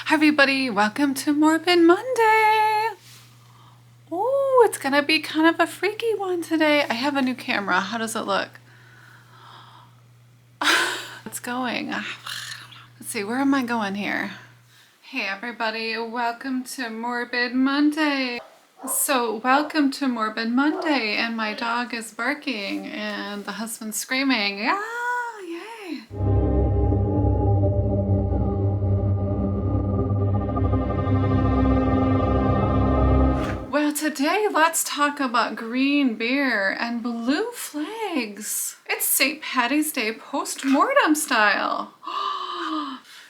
Hi everybody, welcome to Morbid Monday. Oh, it's gonna be kind of a freaky one today. I have a new camera. How does it look? It's going. Let's see, where am I going here? Hey everybody, welcome to Morbid Monday. So welcome to Morbid Monday, and my dog is barking and the husband's screaming. Yeah, yay. Well, today let's talk about green beer and blue flags. It's St. Paddy's Day post-mortem style.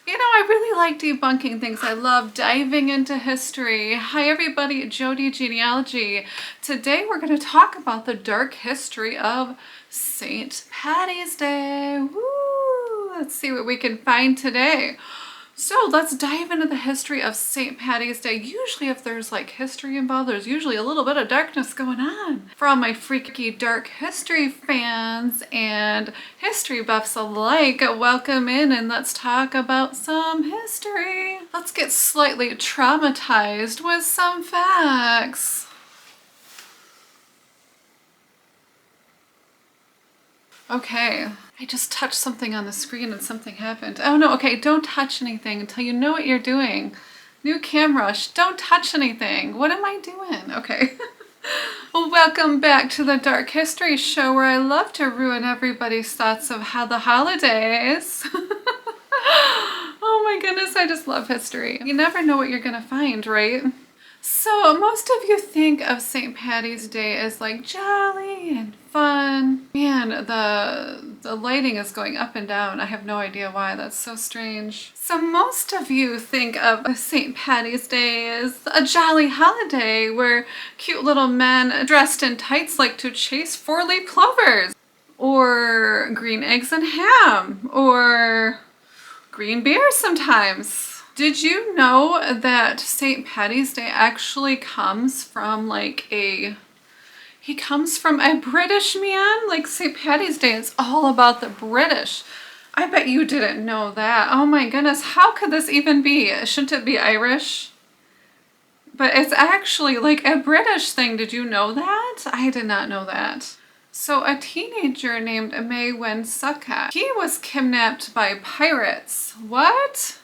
You know, I really like debunking things. I love diving into history. Hi everybody, Jody Genealogy. Today we're going to talk about the dark history of St. Paddy's Day. Woo! Let's see what we can find today. So let's dive into the history of St. Paddy's Day. Usually if there's like history involved, there's usually a little bit of darkness going on. For all my freaky dark history fans and history buffs alike, welcome in and let's talk about some history. Let's get slightly traumatized with some facts. Okay. I just touched something on the screen and something happened. Oh no, okay, don't touch anything until you know what you're doing. New camera, don't touch anything. What am I doing? Okay. Well, welcome back to the Dark History Show, where I love to ruin everybody's thoughts of how the holidays. Oh my goodness, I just love history. You never know what you're gonna find, right? So most of you think of St. Paddy's Day as like jolly and fun. Man, the lighting is going up and down. I have no idea why. That's so strange. So most of you think of St. Paddy's Day as a jolly holiday where cute little men dressed in tights like to chase four-leaf clovers, or green eggs and ham, or green beer sometimes. Did you know that St. Paddy's Day actually comes from he comes from a British man? Like St. Paddy's Day is all about the British. I bet you didn't know that. Oh my goodness, how could this even be? Shouldn't it be Irish? But it's actually like a British thing. Did you know that? I did not know that. So a teenager named Maewyn Succat, he was kidnapped by pirates. What?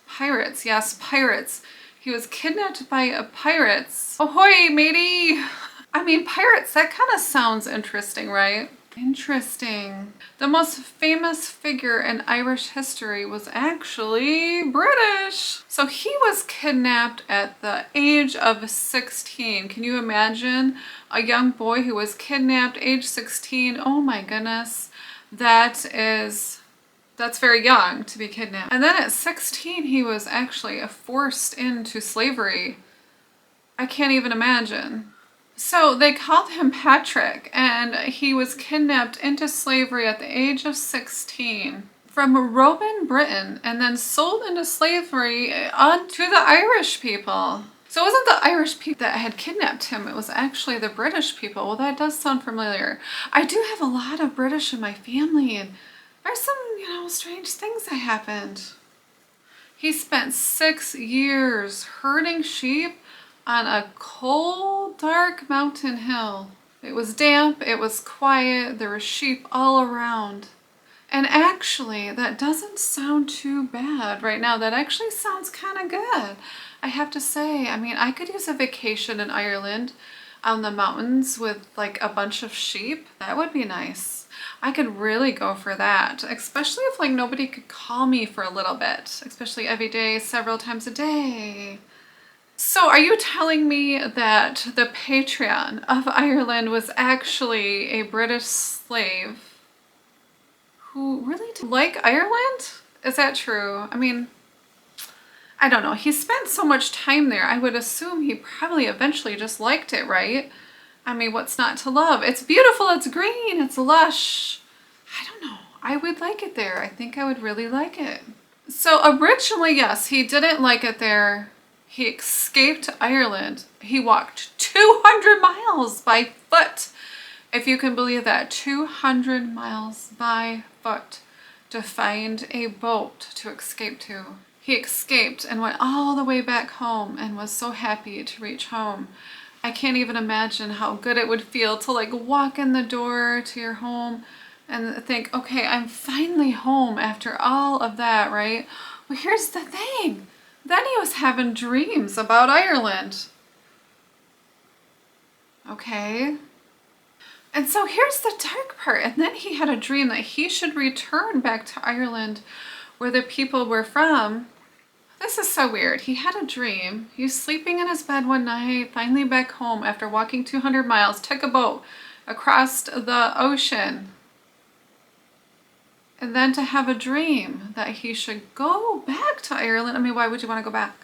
Pirates, yes, pirates. He was kidnapped by pirates. Ahoy, matey! I mean, pirates, that kind of sounds interesting, right? Interesting. The most famous figure in Irish history was actually British. So he was kidnapped at the age of 16. Can you imagine a young boy who was kidnapped age 16? Oh my goodness. That's very young to be kidnapped. And then at 16, he was actually forced into slavery. I can't even imagine. So they called him Patrick, and he was kidnapped into slavery at the age of 16 from Roman Britain and then sold into slavery onto the Irish people. So it wasn't the Irish people that had kidnapped him, it was actually the British people. Well, that does sound familiar. I do have a lot of British in my family, and there's some, strange things that happened. He spent 6 years herding sheep on a cold, dark mountain hill. It was damp, it was quiet, there were sheep all around. And actually, that doesn't sound too bad right now. That actually sounds kind of good, I have to say. I mean, I could use a vacation in Ireland on the mountains with like a bunch of sheep. That would be nice. I could really go for that, especially if like nobody could call me for a little bit, especially every day, several times a day. So are you telling me that the patron of Ireland was actually a British slave who really did like Ireland? Is that true? I mean, I don't know. He spent so much time there. I would assume he probably eventually just liked it, right? I mean, what's not to love? It's beautiful, it's green, it's lush. I don't know. I would like it there. I think I would really like it. So originally, yes, he didn't like it there. He escaped Ireland. He walked 200 miles by foot. If you can believe that, 200 miles by foot to find a boat to escape to. He escaped and went all the way back home and was so happy to reach home. I can't even imagine how good it would feel to like walk in the door to your home and think, okay, I'm finally home after all of that, right? Well, here's the thing. Then he was having dreams about Ireland. Okay. And so here's the dark part. And then he had a dream that he should return back to Ireland where the people were from. This is so weird. He had a dream. He was sleeping in his bed one night, finally back home after walking 200 miles, took a boat across the ocean. And then to have a dream that he should go back to Ireland. I mean, why would you want to go back?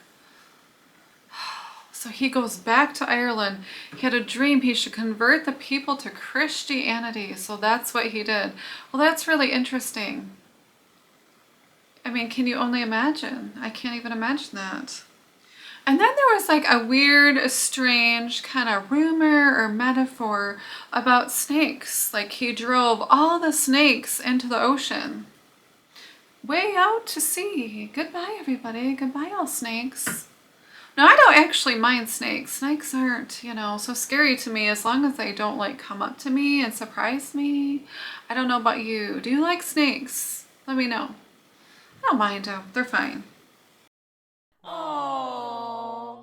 So he goes back to Ireland. He had a dream he should convert the people to Christianity. So that's what he did. Well, that's really interesting. I mean, can you only imagine? I can't even imagine that. And then there was like a weird, strange kind of rumor or metaphor about snakes. Like he drove all the snakes into the ocean. Way out to sea. Goodbye, everybody. Goodbye, all snakes. Now, I don't actually mind snakes. Snakes aren't, you know, so scary to me as long as they don't like come up to me and surprise me. I don't know about you. Do you like snakes? Let me know. I don't mind them. They're fine. Aww.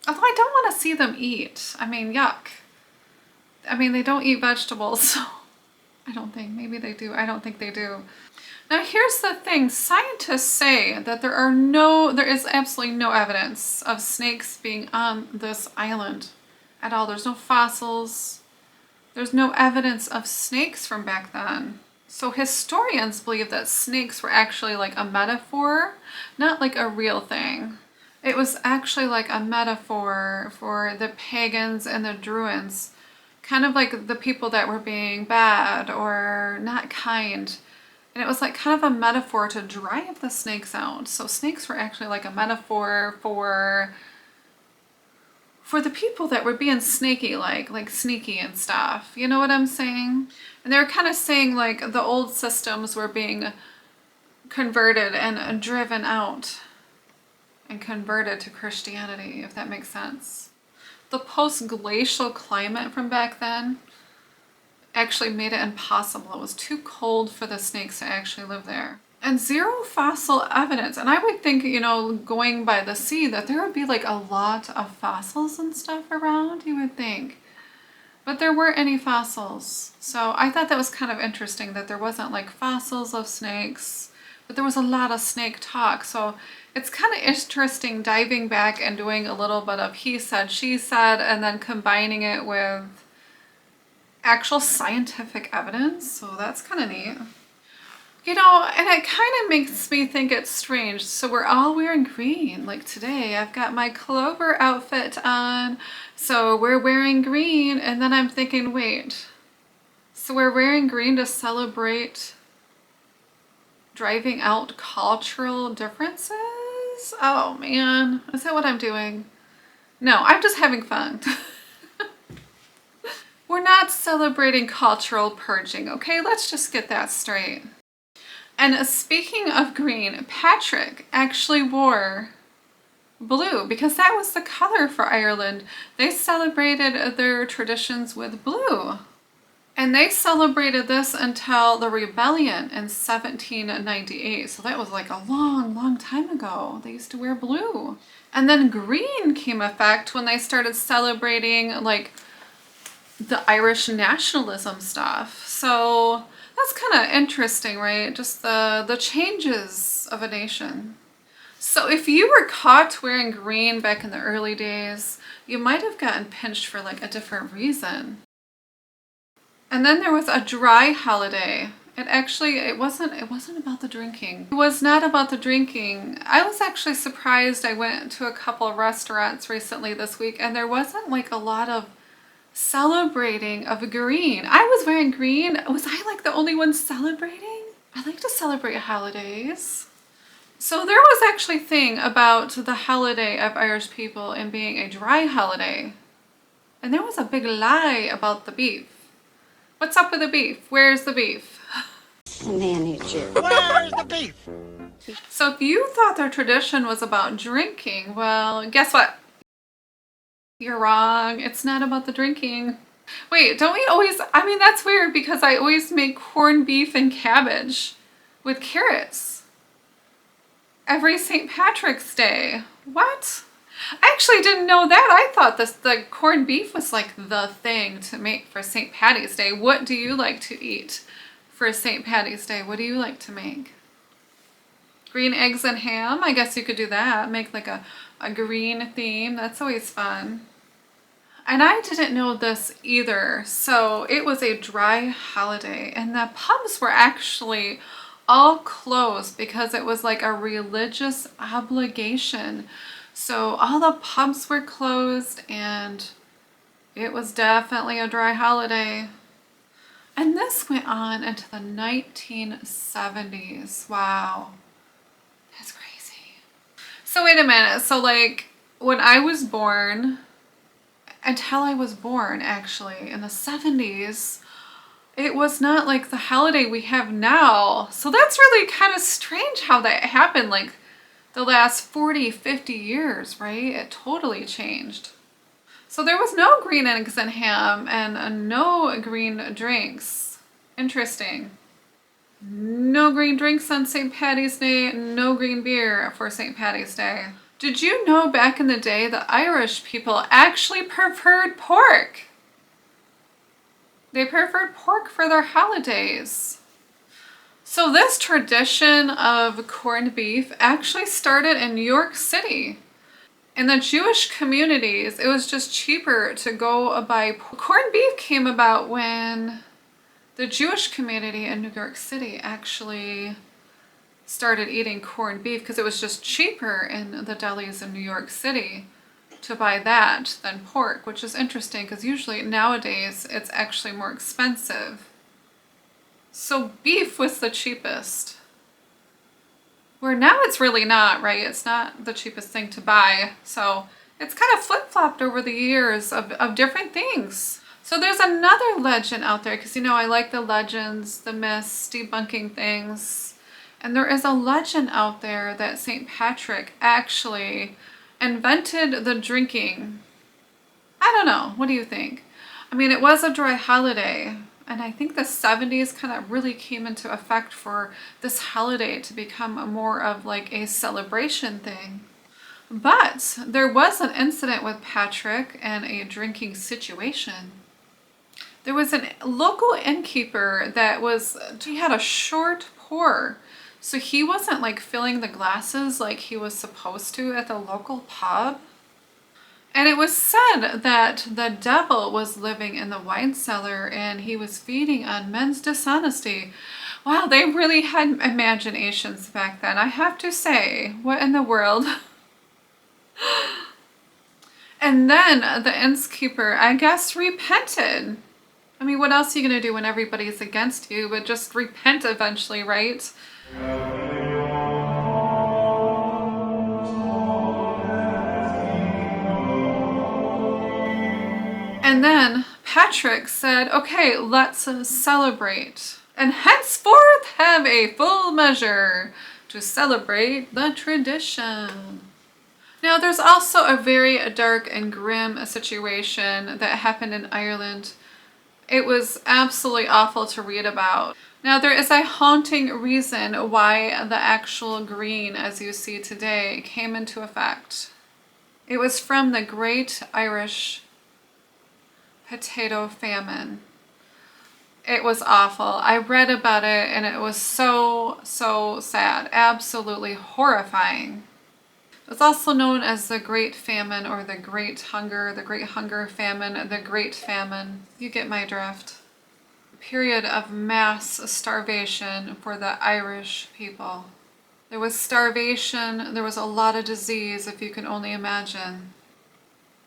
Although I don't want to see them eat. I mean, yuck. I mean, they don't eat vegetables, so I don't think. Maybe they do. I don't think they do. Now, here's the thing. Scientists say that there is absolutely no evidence of snakes being on this island at all. There's no fossils. There's no evidence of snakes from back then. So historians believe that snakes were actually like a metaphor, not like a real thing. It was actually like a metaphor for the pagans and the druids, kind of like the people that were being bad or not kind. And it was like kind of a metaphor to drive the snakes out. So snakes were actually like a metaphor for the people that were being snaky, like sneaky and stuff. You know what I'm saying? And they were kind of saying like the old systems were being converted and driven out and converted to Christianity, if that makes sense. The post-glacial climate from back then actually made it impossible. It was too cold for the snakes to actually live there. And zero fossil evidence. And I would think, you know, going by the sea, that there would be like a lot of fossils and stuff around, you would think. But there weren't any fossils. So I thought that was kind of interesting that there wasn't like fossils of snakes, but there was a lot of snake talk. So it's kind of interesting diving back and doing a little bit of he said, she said, and then combining it with actual scientific evidence. So that's kind of neat. You know, and it kind of makes me think it's strange. So we're all wearing green. Like today, I've got my Clover outfit on. So we're wearing green. And then I'm thinking, wait. So we're wearing green to celebrate driving out cultural differences? Oh man, is that what I'm doing? No, I'm just having fun. We're not celebrating cultural purging, okay? Let's just get that straight. And speaking of green, Patrick actually wore blue because that was the color for Ireland. They celebrated their traditions with blue. And they celebrated this until the rebellion in 1798. So that was like a long, long time ago. They used to wear blue. And then green came effect when they started celebrating like the Irish nationalism stuff. So that's kind of interesting, right? Just the changes of a nation. So if you were caught wearing green back in the early days, you might have gotten pinched for like a different reason. And then there was a dry holiday. It wasn't about the drinking. It was not about the drinking. I was actually surprised. I went to a couple of restaurants recently this week and there wasn't like a lot of celebrating of green. I was wearing green. Was I like the only one celebrating? I like to celebrate holidays. So there was actually a thing about the holiday of Irish people and being a dry holiday. And there was a big lie about the beef. What's up with the beef? Where's the beef? the manager. Where's the beef? So if you thought their tradition was about drinking, well, guess what? You're wrong. It's not about the drinking. Wait, don't we always, I mean, that's weird because I always make corned beef and cabbage with carrots every St. Patrick's Day. What? I actually didn't know that. I thought the corned beef was like the thing to make for St. Patty's Day. What do you like to eat for St. Patty's Day? What do you like to make? Green eggs and ham? I guess you could do that. Make like a green theme. That's always fun. And I didn't know this either. So it was a dry holiday and the pubs were actually all closed because it was like a religious obligation. So all the pubs were closed and it was definitely a dry holiday. And this went on into the 1970s. Wow. That's crazy. So wait a minute. So like when I was born, until I was born actually in the 70s, it was not like the holiday we have now. So that's really kind of strange how that happened like the last 40, 50 years, right? It totally changed. So there was no green eggs and ham and no green drinks. Interesting. No green drinks on St. Patty's Day, no green beer for St. Patty's Day. Did you know back in the day the Irish people actually preferred pork? They preferred pork for their holidays. So this tradition of corned beef actually started in New York City. In the Jewish communities, it was just cheaper to go buy pork. Corned beef came about when the Jewish community in New York City actually started eating corned beef because it was just cheaper in the delis in New York City to buy that than pork, which is interesting because usually nowadays it's actually more expensive. So beef was the cheapest. Where now it's really not, right? It's not the cheapest thing to buy. So it's kind of flip-flopped over the years of different things. So there's another legend out there because, you know, I like the legends, the myths, debunking things. And there is a legend out there that St. Patrick actually invented the drinking. I don't know. What do you think? I mean, it was a dry holiday. And I think the 70s kind of really came into effect for this holiday to become more of like a celebration thing. But there was an incident with Patrick and a drinking situation. There was a local innkeeper that he had a short pour. So he wasn't like filling the glasses like he was supposed to at the local pub. And it was said that the devil was living in the wine cellar and he was feeding on men's dishonesty. Wow, they really had imaginations back then. I have to say, what in the world? And then the innkeeper, I guess, repented. I mean, what else are you going to do when everybody's against you? But just repent eventually, right? And then Patrick said, okay, let's celebrate. And henceforth have a full measure to celebrate the tradition. Now, there's also a very dark and grim situation that happened in Ireland. It was absolutely awful to read about. Now, there is a haunting reason why the actual green, as you see today, came into effect. It was from the Great Irish Potato Famine. It was awful. I read about it and it was so sad. Absolutely horrifying. It was also known as the Great Famine or the Great Hunger, Famine, the Great Famine. You get my drift. A period of mass starvation for the Irish people. There was starvation, there was a lot of disease, if you can only imagine.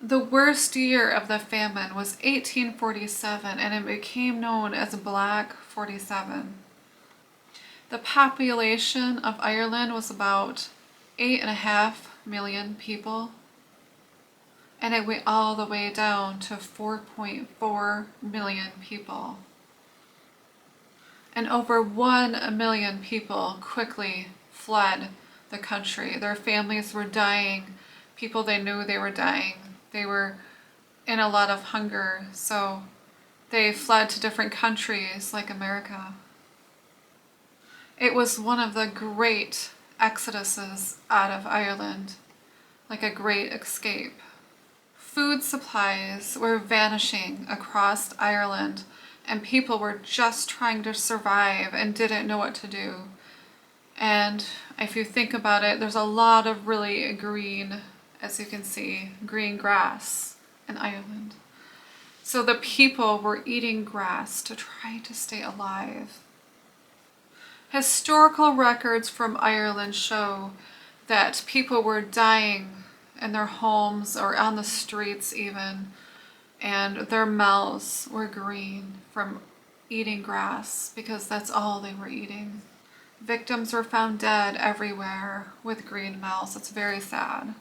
The worst year of the famine was 1847 and it became known as Black 47. The population of Ireland was about 8.5 million people, and it went all the way down to 4.4 million people. and over 1 million people quickly fled the country. Their families were dying. People they knew they were dying. They were in a lot of hunger, so they fled to different countries like America. It was one of the great exoduses out of Ireland, like a great escape. Food supplies were vanishing across Ireland, and people were just trying to survive and didn't know what to do. And if you think about it, there's a lot of really green, as you can see, green grass in Ireland. So the people were eating grass to try to stay alive. Historical records from Ireland show that people were dying in their homes or on the streets even, and their mouths were green from eating grass because that's all they were eating. Victims were found dead everywhere with green mouths. It's very sad.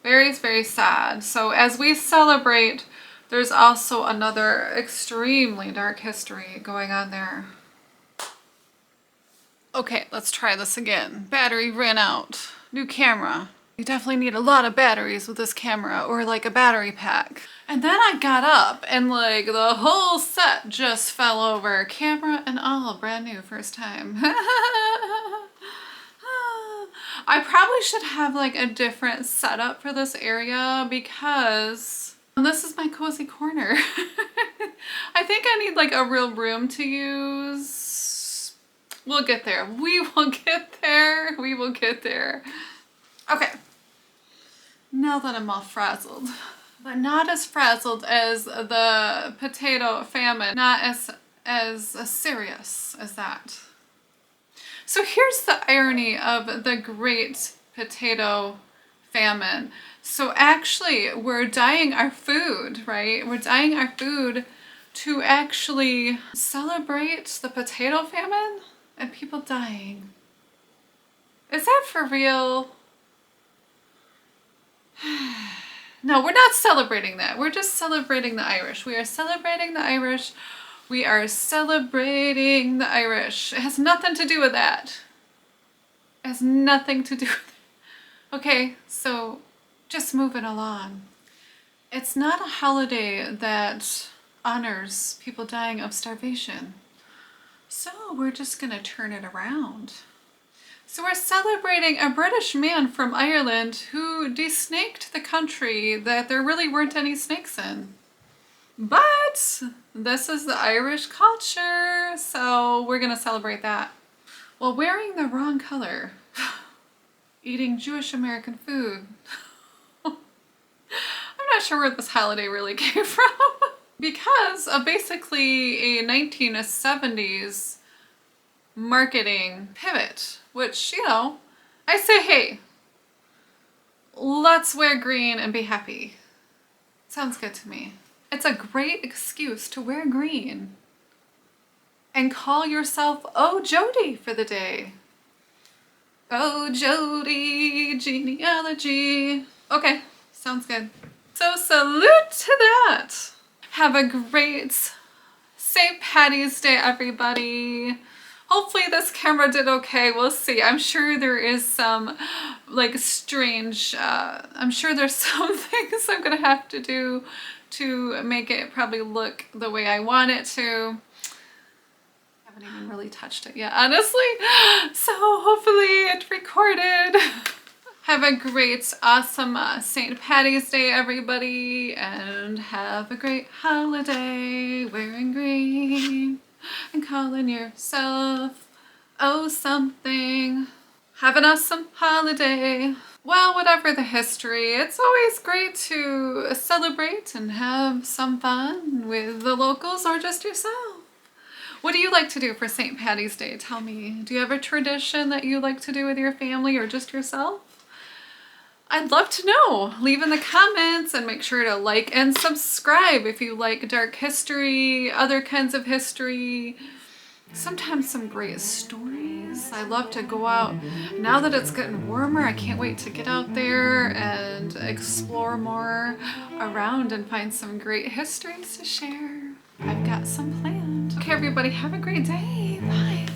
Very, very sad. So as we celebrate, there's also another extremely dark history going on there. Okay, let's try this again. Battery ran out. New camera. You definitely need a lot of batteries with this camera, or like a battery pack. And then I got up and like the whole set just fell over. Camera and all, brand new, first time. I probably should have like a different setup for this area because this is my cozy corner. I think I need like a real room to use. We'll get there. We will get there. We will get there. Okay. Now that I'm all frazzled, but not as frazzled as the potato famine, not as serious as that. So here's the irony of the great potato famine. So actually we're dyeing our food, right? We're dyeing our food to actually celebrate the potato famine and people dying. Is that for real? No, we're not celebrating that. We're just celebrating the Irish. We are celebrating the Irish. We are celebrating the Irish. It has nothing to do with that. It has nothing to do with it. Okay, so just moving along. It's not a holiday that honors people dying of starvation. So we're just gonna turn it around. So we're celebrating a British man from Ireland who de-snaked the country that there really weren't any snakes in. But this is the Irish culture, so we're gonna celebrate that. While wearing the wrong color, eating Jewish American food. I'm not sure where this holiday really came from. Because of basically a 1970s marketing pivot, which, you know, I say, hey, let's wear green and be happy. Sounds good to me. It's a great excuse to wear green and call yourself, oh, Jody, for the day. Oh, Jody, genealogy. Okay, sounds good. So salute to that. Have a great St. Patty's Day, everybody. Hopefully this camera did okay. We'll see. I'm sure there is some like strange, I'm sure there's some things I'm gonna have to do to make it probably look the way I want it to. I haven't even really touched it yet, honestly. So hopefully it recorded. Have a great, awesome St. Patty's Day, everybody, and have a great holiday wearing green and calling yourself, oh, something. Have an awesome holiday. Well, whatever the history, it's always great to celebrate and have some fun with the locals or just yourself. What do you like to do for St. Patty's Day? Tell me. Do you have a tradition that you like to do with your family or just yourself? I'd love to know. Leave in the comments and make sure to like and subscribe if you like dark history, other kinds of history, sometimes some great stories. I love to go out. Now that it's getting warmer, I can't wait to get out there and explore more around and find some great histories to share. I've got some planned. Okay, everybody, have a great day. Bye.